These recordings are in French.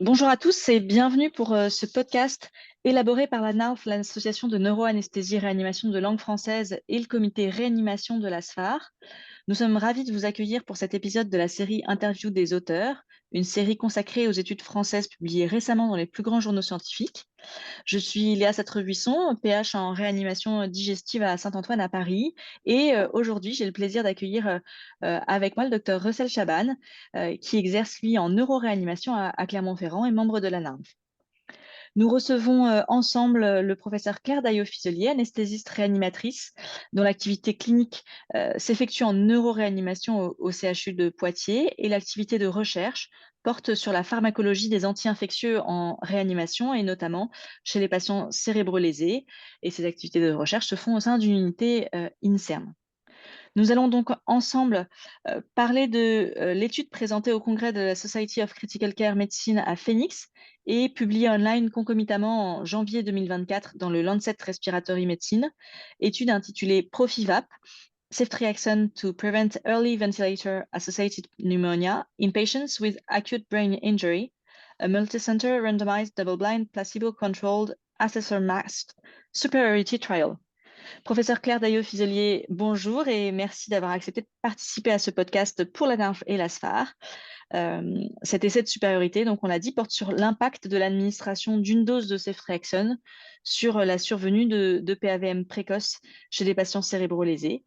Bonjour à tous et bienvenue pour ce podcast élaboré par la NARF, l'Association de neuroanesthésie et réanimation de langue française et le comité réanimation de la SFAR. Nous sommes ravis de vous accueillir pour cet épisode de la série Interview des auteurs, une série consacrée aux études françaises publiées récemment dans les plus grands journaux scientifiques. Je suis Léa Satre-Buisson, PH en réanimation digestive à Saint-Antoine à Paris. Et aujourd'hui, j'ai le plaisir d'accueillir avec moi le docteur Russell Chaban, qui exerce lui en neuroréanimation à Clermont-Ferrand et membre de la NARF. Nous recevons ensemble le professeur Claire Daillot-Fiselier, anesthésiste réanimatrice, dont l'activité clinique s'effectue en neuroréanimation au CHU de Poitiers, et l'activité de recherche porte sur la pharmacologie des anti-infectieux en réanimation et notamment chez les patients cérébrolésés. Et ces activités de recherche se font au sein d'une unité INSERM. Nous allons donc ensemble parler de l'étude présentée au congrès de la Society of Critical Care Medicine à Phoenix et publiée online concomitamment en janvier 2024 dans le Lancet Respiratory Medicine, étude intitulée Profivap, Ceftriaxone to prevent early ventilator-associated pneumonia in patients with acute brain injury, a multicenter randomized double-blind placebo-controlled assessor-masked superiority trial. Professeur Claire Daillot-Fiselier, bonjour et merci d'avoir accepté de participer à ce podcast pour la NARF et la SFAR. Cet essai de supériorité, donc on l'a dit, porte sur l'impact de l'administration d'une dose de ceftriaxone sur la survenue de PAVM précoce chez les patients cérébrolésés.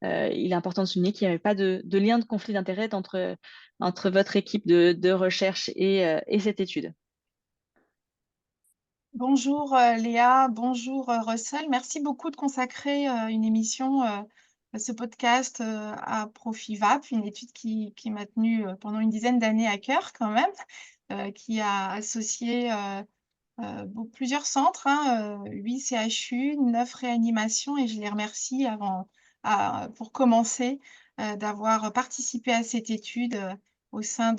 Il est important de souligner qu'il n'y avait pas de lien de conflit d'intérêt entre votre équipe de recherche et cette étude. Bonjour Léa, bonjour Russell. Merci beaucoup de consacrer une émission, ce podcast à Profivap, une étude qui m'a tenue pendant une dizaine d'années à cœur quand même, qui a associé plusieurs centres, 8 CHU, 9 réanimations, et je les remercie pour commencer, d'avoir participé à cette étude au sein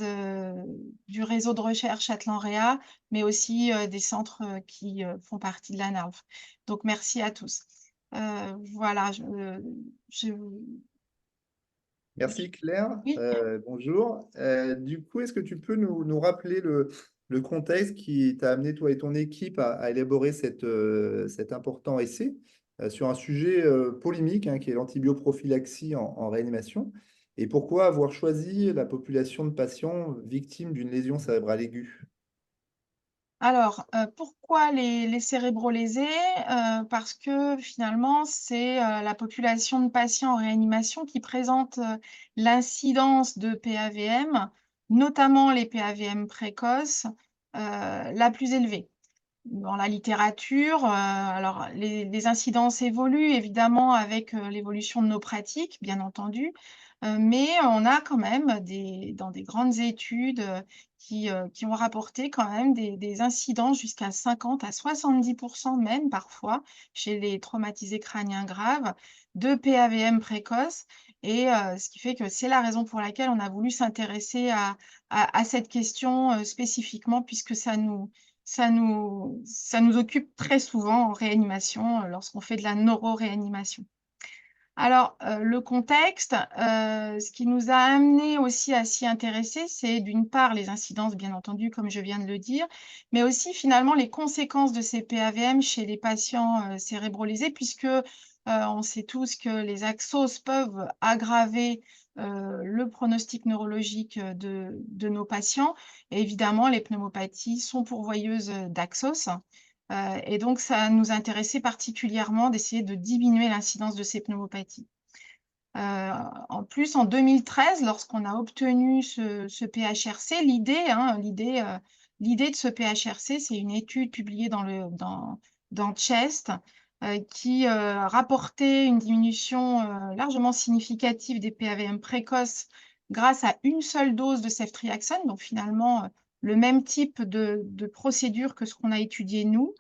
du réseau de recherche Atlan-Réa, mais aussi des centres qui font partie de la NARF. Donc, merci à tous. Voilà, je- Merci Claire. oui. Bonjour. Du coup, est-ce que tu peux nous rappeler le contexte qui t'a amené, toi et ton équipe, à élaborer cet important essai sur un sujet polémique, hein, qui est l'antibioprophylaxie en réanimation, et pourquoi avoir choisi la population de patients victimes d'une lésion cérébrale aiguë? Alors, pourquoi les cérébrolésés? Parce que finalement, c'est la population de patients en réanimation qui présente l'incidence de PAVM, notamment les PAVM précoces, la plus élevée. Dans la littérature, alors les incidences évoluent évidemment avec l'évolution de nos pratiques, bien entendu, mais on a quand même dans des grandes études qui ont rapporté quand même des incidences jusqu'à 50 à 70% même parfois chez les traumatisés crâniens graves de PAVM précoce. Et ce qui fait que c'est la raison pour laquelle on a voulu s'intéresser à cette question spécifiquement, puisque ça nous occupe très souvent en réanimation lorsqu'on fait de la neuroréanimation. Alors, le contexte, ce qui nous a amené aussi à s'y intéresser, c'est d'une part les incidences, bien entendu, comme je viens de le dire, mais aussi finalement les conséquences de ces PAVM chez les patients cérébrolésés, puisque on sait tous que les axos peuvent aggraver le pronostic neurologique de nos patients. Et évidemment, les pneumopathies sont pourvoyeuses d'axos. Et donc, ça nous intéressait particulièrement d'essayer de diminuer l'incidence de ces pneumopathies. En plus, en 2013, lorsqu'on a obtenu ce PHRC, l'idée de ce PHRC, c'est une étude publiée dans Chest qui rapportait une diminution largement significative des PAVM précoces grâce à une seule dose de ceftriaxone, donc finalement le même type de procédure que ce qu'on a étudié nous.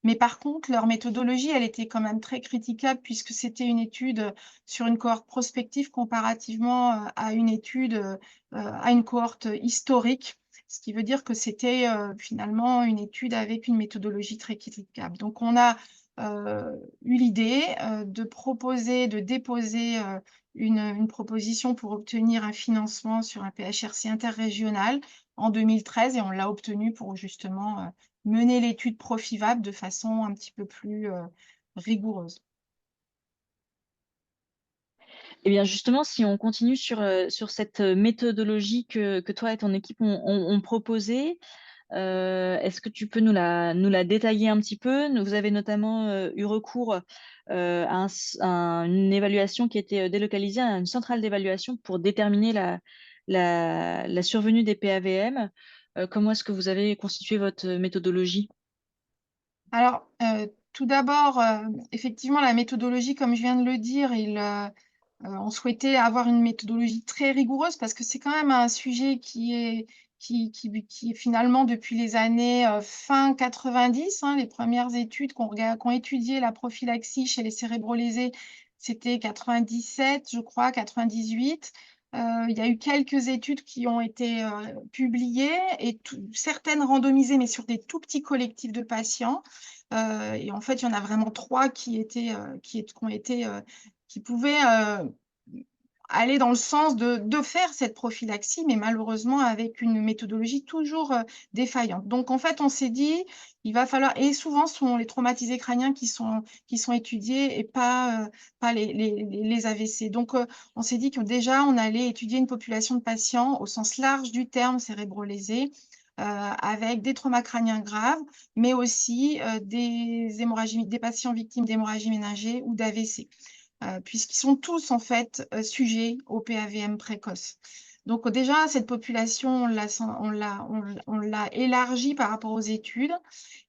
Mais par contre, leur méthodologie, elle était quand même très critiquable puisque c'était une étude sur une cohorte prospective comparativement à une étude, à une cohorte historique, ce qui veut dire que c'était finalement une étude avec une méthodologie très critiquable. Donc, on a eu l'idée de déposer une proposition pour obtenir un financement sur un PHRC interrégional en 2013 et on l'a obtenu pour justement mener l'étude Profivab de façon un petit peu plus rigoureuse. Eh bien, justement, si on continue sur cette méthodologie que toi et ton équipe ont proposée, est-ce que tu peux nous la détailler un petit peu? Vous avez notamment eu recours à une évaluation qui était délocalisée à une centrale d'évaluation pour déterminer la survenue des PAVM. Comment est-ce que vous avez constitué votre méthodologie? Alors, tout d'abord, effectivement, la méthodologie, comme je viens de le dire, on souhaitait avoir une méthodologie très rigoureuse parce que c'est quand même un sujet qui est finalement depuis les années fin 90, hein, les premières études qui ont étudié la prophylaxie chez les cérébrolésés, c'était 97, je crois, 98. Il y a eu quelques études qui ont été publiées et certaines randomisées, mais sur des tout petits collectifs de patients. Et en fait, il y en a vraiment 3 qui pouvaient aller dans le sens de faire cette prophylaxie, mais malheureusement avec une méthodologie toujours défaillante. Donc en fait, on s'est dit, il va falloir, et souvent ce sont les traumatisés crâniens qui sont étudiés et pas les AVC. Donc on s'est dit que déjà, on allait étudier une population de patients au sens large du terme cérébrolésés, avec des traumas crâniens graves, mais aussi des patients victimes d'hémorragie méningée ou d'AVC. Puisqu'ils sont tous en fait sujets au PAVM précoce. Donc déjà, cette population, on l'a élargie par rapport aux études.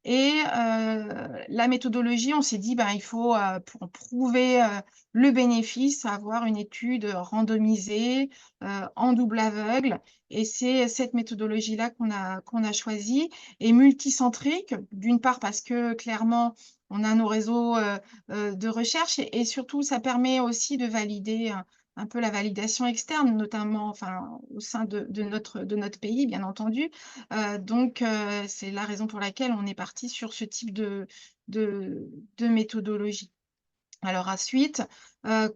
Et la méthodologie, on s'est dit, ben, il faut, pour prouver le bénéfice, avoir une étude randomisée en double aveugle. Et c'est cette méthodologie-là qu'on a choisie, et multicentrique, d'une part parce que clairement, on a nos réseaux de recherche et surtout, ça permet aussi de valider un peu la validation externe, notamment enfin, au sein de notre pays, bien entendu. Donc, c'est la raison pour laquelle on est parti sur ce type de méthodologie. Alors ensuite,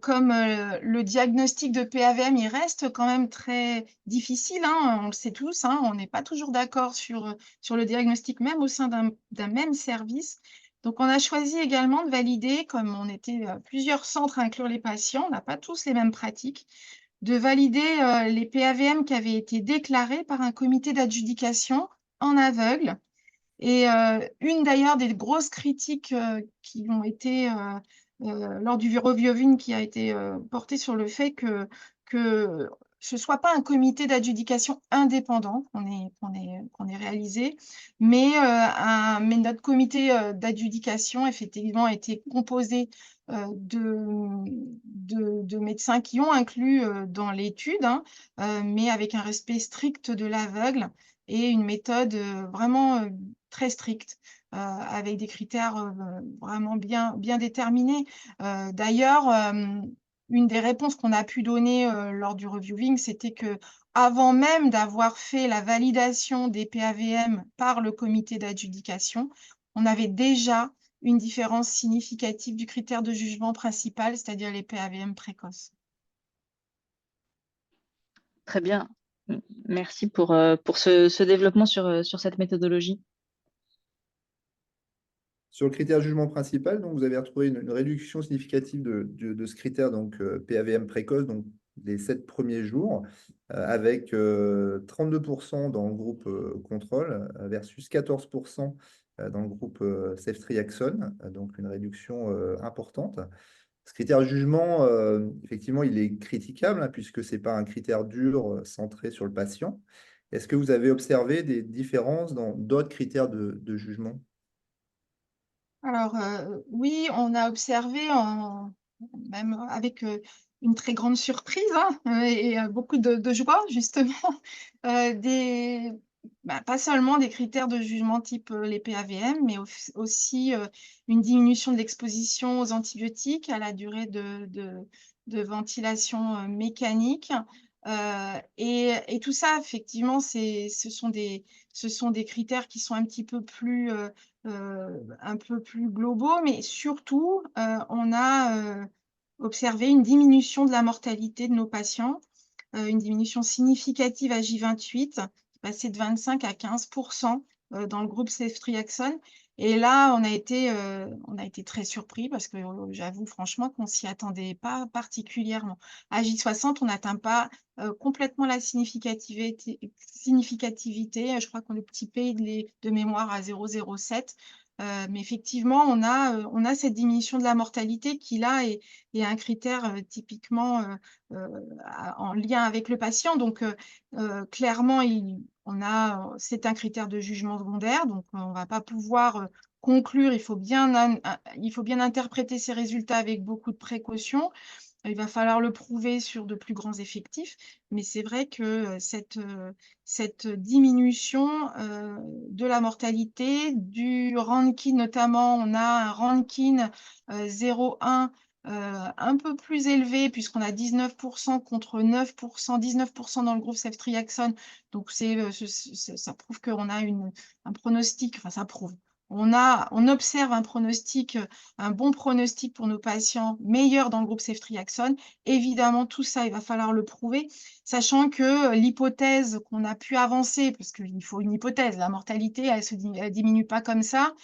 comme le diagnostic de PAVM, il reste quand même très difficile, hein, on le sait tous, hein, on n'est pas toujours d'accord sur le diagnostic, même au sein d'un même service. Donc, on a choisi également de valider, comme on était plusieurs centres à inclure les patients, on n'a pas tous les mêmes pratiques, de valider les PAVM qui avaient été déclarés par un comité d'adjudication en aveugle. Et une d'ailleurs des grosses critiques qui ont été lors du Viroviovind qui a été portée sur le fait que ce soit pas un comité d'adjudication indépendant qu'on ait réalisé, mais notre comité d'adjudication effectivement a été composé de médecins qui ont inclus dans l'étude, hein, mais avec un respect strict de l'aveugle et une méthode vraiment très stricte, avec des critères vraiment bien déterminés. D'ailleurs, une des réponses qu'on a pu donner lors du reviewing, c'était que avant même d'avoir fait la validation des PAVM par le comité d'adjudication, on avait déjà une différence significative du critère de jugement principal, c'est-à-dire les PAVM précoces. Très bien. Merci pour ce développement sur cette méthodologie. Sur le critère jugement principal, donc, vous avez retrouvé une réduction significative de ce critère, donc PAVM précoce, donc les 7 premiers jours, avec 32% dans le groupe contrôle versus 14% dans le groupe ceftriaxone, donc une réduction importante. Ce critère jugement, effectivement, il est critiquable, hein, puisque ce n'est pas un critère dur centré sur le patient. Est-ce que vous avez observé des différences dans d'autres critères de jugement? Alors, oui, on a observé, même avec une très grande surprise, hein, et beaucoup de joie, justement, pas seulement des critères de jugement type les PAVM, mais aussi une diminution de l'exposition aux antibiotiques à la durée de ventilation mécanique. Et tout ça, effectivement, ce sont des critères qui sont un petit peu plus un peu plus globaux, mais surtout, on a observé une diminution de la mortalité de nos patients, une diminution significative à J28, passée de 25 à 15% dans le groupe ceftriaxone. Et là, on a été très surpris parce que j'avoue franchement qu'on s'y attendait pas particulièrement. À J60, on n'atteint pas complètement la significativité. Je crois qu'on le petit P il est de mémoire à 0,07. Mais effectivement, on a cette diminution de la mortalité qui là est un critère typiquement en lien avec le patient. Donc, clairement, c'est un critère de jugement secondaire, donc on ne va pas pouvoir conclure. Il faut bien interpréter ces résultats avec beaucoup de précaution. Il va falloir le prouver sur de plus grands effectifs, mais c'est vrai que cette diminution de la mortalité, du Rankin notamment, on a un Rankin 0,1 un peu plus élevé puisqu'on a 19% contre 9%, 19% dans le groupe ceftriaxone. Donc ça prouve qu'on a un pronostic, enfin ça prouve. On observe un bon pronostic pour nos patients, meilleur dans le groupe ceftriaxone. Évidemment, tout ça, il va falloir le prouver, sachant que l'hypothèse qu'on a pu avancer, parce qu'il faut une hypothèse, la mortalité, elle ne diminue pas comme ça.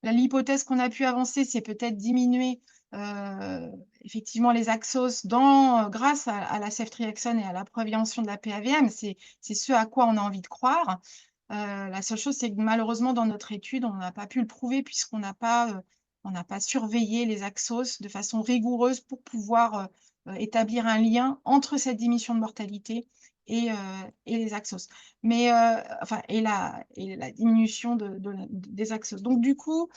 L'hypothèse qu'on a pu avancer, c'est peut-être diminuer effectivement les axos grâce à la ceftriaxone et à la prévention de la PAVM. C'est ce à quoi on a envie de croire. La seule chose, c'est que malheureusement, dans notre étude, on n'a pas pu le prouver puisqu'on n'a pas surveillé les axos de façon rigoureuse pour pouvoir établir un lien entre cette diminution de mortalité et les axos. Mais, et la diminution des axos. Donc, du coup,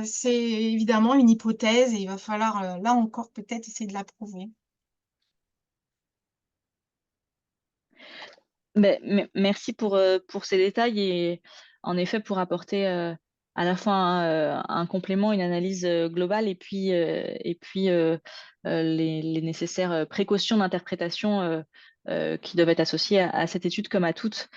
c'est évidemment une hypothèse et il va falloir, là encore, peut-être essayer de la prouver. Merci pour ces détails et en effet pour apporter à la fois un complément, une analyse globale et puis les nécessaires précautions d'interprétation qui doivent être associées à cette étude comme à toutes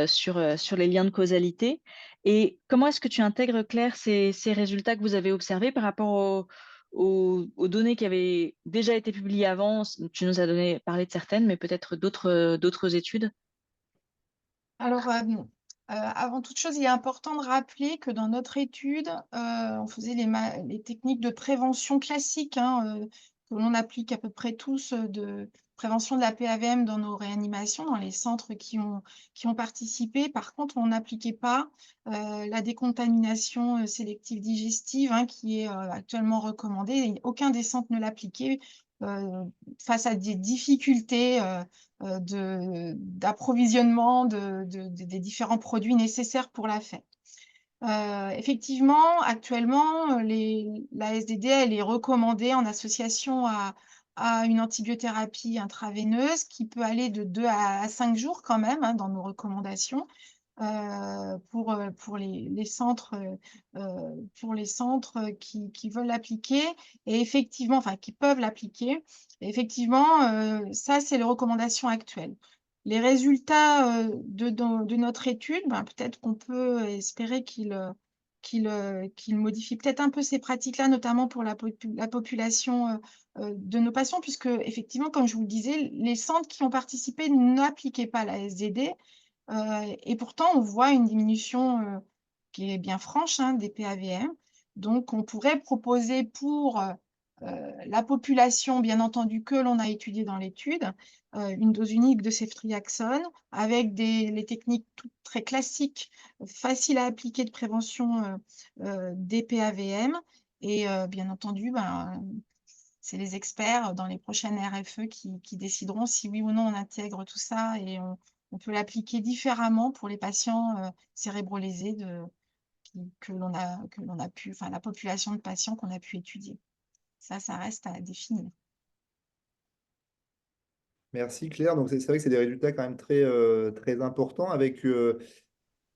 sur les liens de causalité. Et comment est-ce que tu intègres, Claire, ces résultats que vous avez observés par rapport aux données qui avaient déjà été publiées avant? Tu nous as parlé de certaines, mais peut-être d'autres études. Alors, avant toute chose, il est important de rappeler que dans notre étude, on faisait les techniques de prévention classiques que l'on applique à peu près tous de prévention de la PAVM dans nos réanimations, dans les centres qui ont participé. Par contre, on n'appliquait pas la décontamination sélective digestive qui est actuellement recommandée. Et aucun des centres ne l'appliquait face à des difficultés d'approvisionnement des différents produits nécessaires pour la fête. Effectivement, actuellement, la SDD, elle est recommandée en association à une antibiothérapie intraveineuse qui peut aller de 2 à 5 jours quand même dans nos recommandations pour les centres, qui veulent l'appliquer et effectivement, enfin qui peuvent l'appliquer. Effectivement, ça, c'est les recommandations actuelles. Les résultats de notre étude, peut-être qu'on peut espérer qu'il modifie peut-être un peu ces pratiques-là, notamment pour la population de nos patients, puisque effectivement, comme je vous le disais, les centres qui ont participé n'appliquaient pas la SDD. Et pourtant, on voit une diminution qui est bien franche des PAVM. Donc, on pourrait proposer pour la population, bien entendu, que l'on a étudiée dans l'étude, une dose unique de ceftriaxone avec les techniques très classiques, faciles à appliquer de prévention des PAVM. Et bien entendu, c'est les experts dans les prochaines RFE qui décideront si oui ou non on intègre tout ça et on peut l'appliquer différemment pour les patients cérébrolésés que l'on a pu, enfin la population de patients qu'on a pu étudier. Ça reste à définir. Merci Claire. Donc c'est vrai que c'est des résultats quand même très importants avec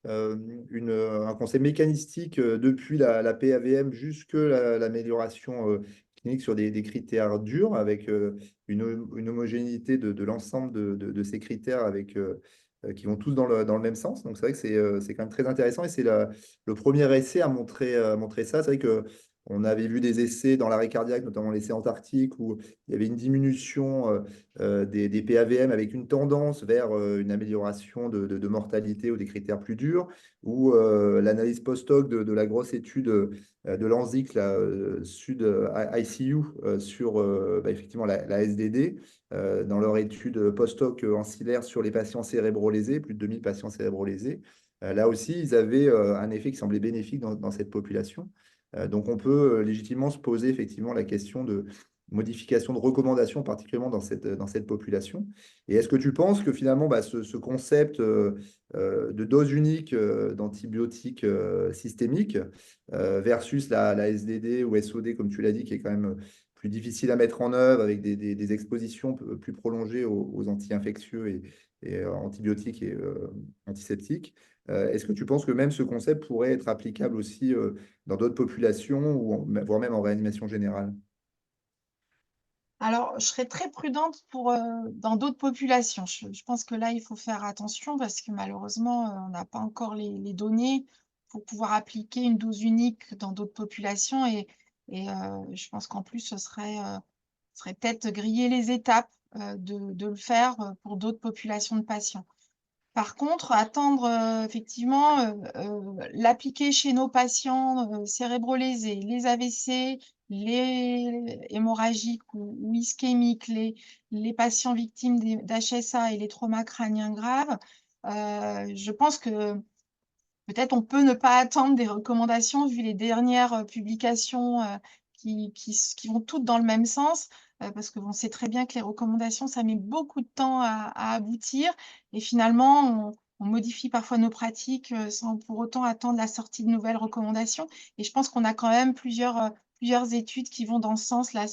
un conseil mécanistique depuis la PAVM jusque l'amélioration clinique sur des critères durs avec une homogénéité de l'ensemble de ces critères avec qui vont tous dans le même sens. Donc, c'est vrai que c'est quand même très intéressant. Et c'est le premier essai à montrer ça. C'est vrai que on avait vu des essais dans l'arrêt cardiaque, notamment l'essai antarctique, où il y avait une diminution des PAVM avec une tendance vers une amélioration de mortalité ou des critères plus durs, ou l'analyse post-hoc de la grosse étude de l'ANZIC, Sud ICU, sur effectivement la SDD, dans leur étude post-hoc ancillaire sur les patients cérébro-lésés, plus de 2000 patients cérébro-lésés. Là aussi, ils avaient un effet qui semblait bénéfique dans cette population. Donc, on peut légitimement se poser effectivement la question de modification de recommandations, particulièrement dans cette population. Et est-ce que tu penses que finalement, ce concept de dose unique d'antibiotiques systémiques versus la SDD ou SOD, comme tu l'as dit, qui est quand même plus difficile à mettre en œuvre avec des expositions plus prolongées aux anti-infectieux et antibiotiques et antiseptiques, est-ce que tu penses que même ce concept pourrait être applicable aussi dans d'autres populations, voire même en réanimation générale? Alors, je serais très prudente dans d'autres populations. Je pense que là, il faut faire attention parce que malheureusement, on n'a pas encore les données pour pouvoir appliquer une dose unique dans d'autres populations. Et je pense qu'en plus, serait peut-être griller les étapes de le faire pour d'autres populations de patients. Par contre, attendre effectivement l'appliquer chez nos patients cérébro-lésés, les AVC, les hémorragiques ou ischémiques, les patients victimes d'HSA et les traumas crâniens graves, je pense que peut-être on peut ne pas attendre des recommandations vu les dernières publications qui vont toutes dans le même sens, parce qu'on sait très bien que les recommandations, ça met beaucoup de temps à aboutir et finalement, on modifie parfois nos pratiques sans pour autant attendre la sortie de nouvelles recommandations. Et je pense qu'on a quand même plusieurs études qui vont dans ce sens là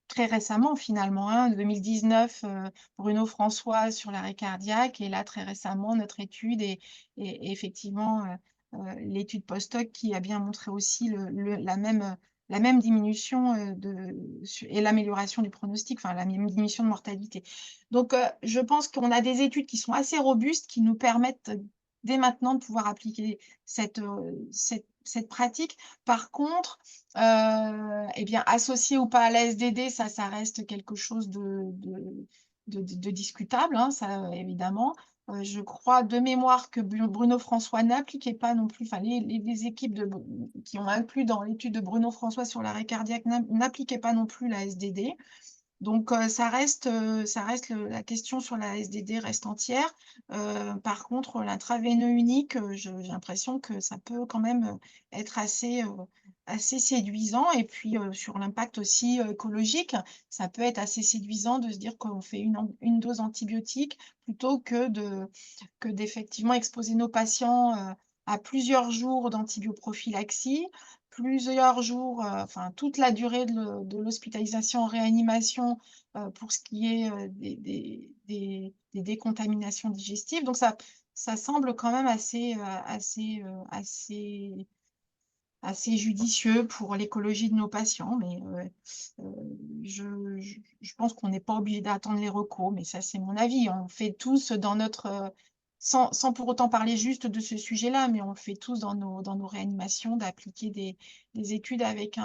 très récemment finalement, hein, 2019, Bruno François sur l'arrêt cardiaque et là très récemment notre étude et effectivement, l'étude post-hoc qui a bien montré aussi la même diminution et l'amélioration du pronostic, enfin la même diminution de mortalité. Donc, je pense qu'on a des études qui sont assez robustes, qui nous permettent dès maintenant de pouvoir appliquer cette pratique. Par contre, eh bien, associé ou pas à la SDD, ça reste quelque chose de discutable, hein, ça évidemment. Je crois de mémoire que Bruno François n'appliquait pas non plus, enfin les équipes qui ont inclus dans l'étude de Bruno François sur l'arrêt cardiaque n'appliquaient pas non plus la SDD. Donc la question sur la SDD reste entière. Par contre, l'intraveineux unique, j'ai l'impression que ça peut quand même être assez séduisant. Et puis sur l'impact aussi écologique, ça peut être assez séduisant de se dire qu'on fait une dose antibiotique plutôt que d'effectivement exposer nos patients à plusieurs jours d'antibioprophylaxie, plusieurs jours, enfin toute la durée de l'hospitalisation en réanimation pour ce qui est des décontaminations digestives. Donc ça semble quand même assez judicieux pour l'écologie de nos patients, mais je pense qu'on n'est pas obligé d'attendre les recos, mais ça c'est mon avis. On fait tous dans sans pour autant parler juste de ce sujet-là, mais on le fait tous dans nos réanimations, d'appliquer des études avec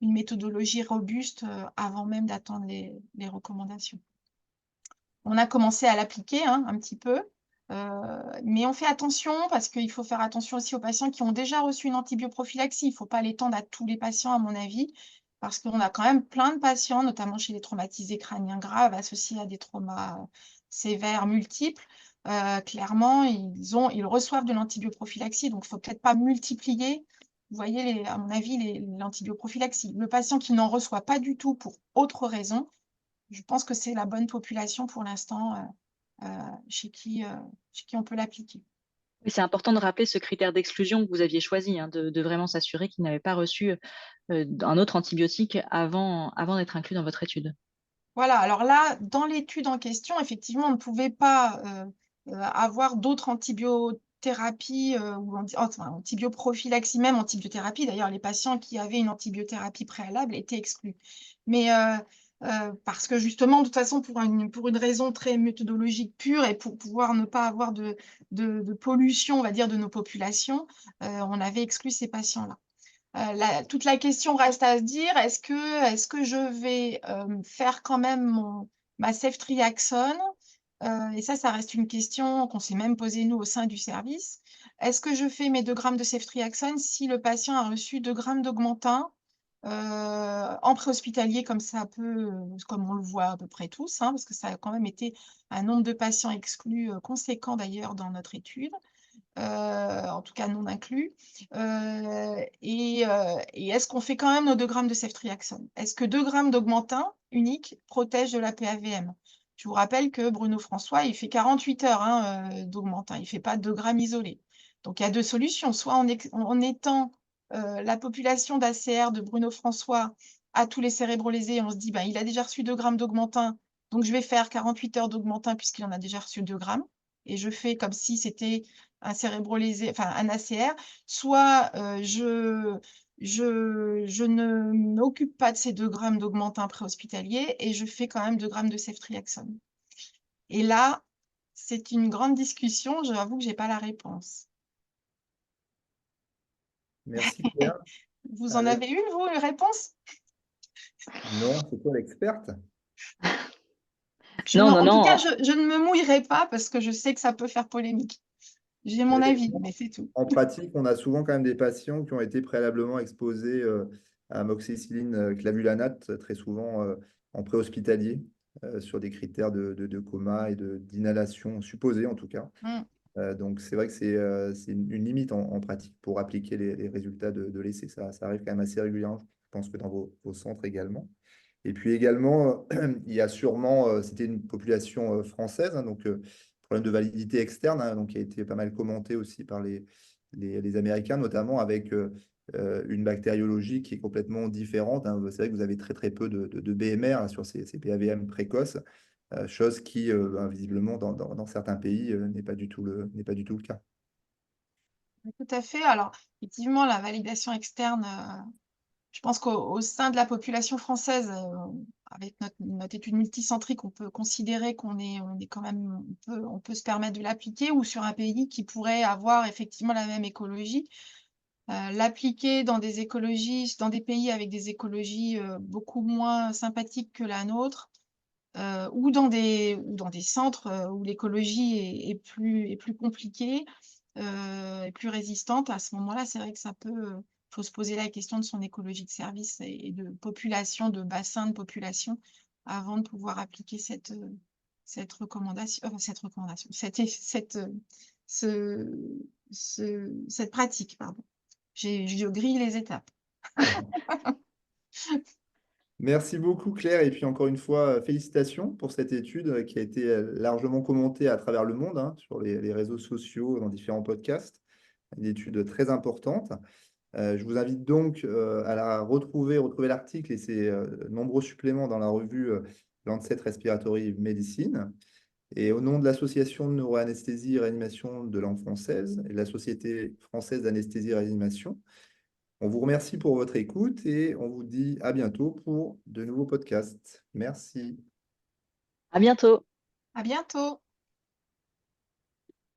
une méthodologie robuste avant même d'attendre les recommandations. On a commencé à l'appliquer un petit peu, mais on fait attention parce qu'il faut faire attention aussi aux patients qui ont déjà reçu une antibioprophylaxie. Il ne faut pas l'étendre à tous les patients, à mon avis, parce qu'on a quand même plein de patients, notamment chez les traumatisés crâniens graves, associés à des traumas sévères multiples. Clairement, ils reçoivent de l'antibioprophylaxie, donc il ne faut peut-être pas multiplier, vous voyez, à mon avis, l'antibioprophylaxie. Le patient qui n'en reçoit pas du tout pour autre raison, je pense que c'est la bonne population pour l'instant chez qui on peut l'appliquer. Et c'est important de rappeler ce critère d'exclusion que vous aviez choisi, hein, de vraiment s'assurer qu'il n'avait pas reçu un autre antibiotique avant d'être inclus dans votre étude. Voilà, alors là, dans l'étude en question, effectivement, on ne pouvait pas avoir d'autres antibiothérapies ou antibioprophylaxie, même antibiothérapie. D'ailleurs, les patients qui avaient une antibiothérapie préalable étaient exclus. Mais parce que justement, de toute façon, pour une raison très méthodologique pure et pour pouvoir ne pas avoir de pollution, on va dire, de nos populations, on avait exclu ces patients-là. Toute la question reste à se dire, est-ce que je vais faire quand même ma ceftriaxone et ça reste une question qu'on s'est même posée nous au sein du service. Est-ce que je fais mes 2 grammes de ceftriaxone si le patient a reçu 2 grammes d'augmentin en préhospitalier comme comme on le voit à peu près tous, hein, parce que ça a quand même été un nombre de patients exclus conséquent d'ailleurs dans notre étude. En tout cas non inclus. Et est-ce qu'on fait quand même nos 2 grammes de ceftriaxone? Est-ce que 2 grammes d'augmentin unique protège de la PAVM? Je vous rappelle que Bruno François, il fait 48 heures hein, d'augmentin, il ne fait pas 2 grammes isolés. Donc il y a 2 solutions, soit on étend la population d'ACR de Bruno François à tous les cérébrolésés, on se dit, ben, il a déjà reçu 2 grammes d'augmentin, donc je vais faire 48 heures d'augmentin puisqu'il en a déjà reçu 2 grammes, et je fais comme si c'était un cérébrolésé, enfin un ACR, soit je ne m'occupe pas de ces 2 grammes d'augmentin préhospitalier et je fais quand même 2 grammes de ceftriaxone. Et là, c'est une grande discussion, j'avoue que je n'ai pas la réponse. Merci Claire. Vous en avez une, vous, une réponse? Non, c'est toi l'experte. Non, En tout cas, non. je ne me mouillerai pas parce que je sais que ça peut faire polémique. J'ai mon avis, mais c'est tout. En pratique, on a souvent quand même des patients qui ont été préalablement exposés à amoxicilline clavulanate, très souvent en préhospitalier, sur des critères de coma et d'inhalation supposée en tout cas. Mm. Donc c'est vrai que c'est une limite en pratique pour appliquer les résultats de l'essai. Ça arrive quand même assez régulièrement, je pense que dans vos centres également. Et puis également, il y a sûrement, c'était une population française, hein, donc problème de validité externe, hein, donc qui a été pas mal commenté aussi par les Américains, notamment avec une bactériologie qui est complètement différente, hein. C'est vrai que vous avez très très peu de BMR là, sur ces PAVM précoces, chose qui, ben, visiblement, dans certains pays, n'est pas du tout n'est pas du tout le cas. Tout à fait. Alors, effectivement, la validation externe, je pense qu'au sein de la population française, avec notre étude multicentrique, on peut considérer qu'on est quand même, on peut se permettre de l'appliquer, ou sur un pays qui pourrait avoir effectivement la même écologie. L'appliquer dans des écologies, dans des pays avec des écologies beaucoup moins sympathiques que la nôtre, ou dans des centres où l'écologie est plus compliquée et plus résistante. À ce moment-là, c'est vrai que faut se poser la question de son écologie de service et de population, de bassin de population, avant de pouvoir appliquer cette pratique, pardon. Je grille les étapes. Merci beaucoup Claire, et puis encore une fois, félicitations pour cette étude qui a été largement commentée à travers le monde, hein, sur les réseaux sociaux, dans différents podcasts. Une étude très importante. Je vous invite donc à la retrouver l'article et ses nombreux suppléments dans la revue Lancet Respiratory Medicine. Et au nom de l'Association de neuroanesthésie et réanimation de langue française et de la Société française d'anesthésie et réanimation, on vous remercie pour votre écoute et on vous dit à bientôt pour de nouveaux podcasts. Merci. À bientôt. À bientôt.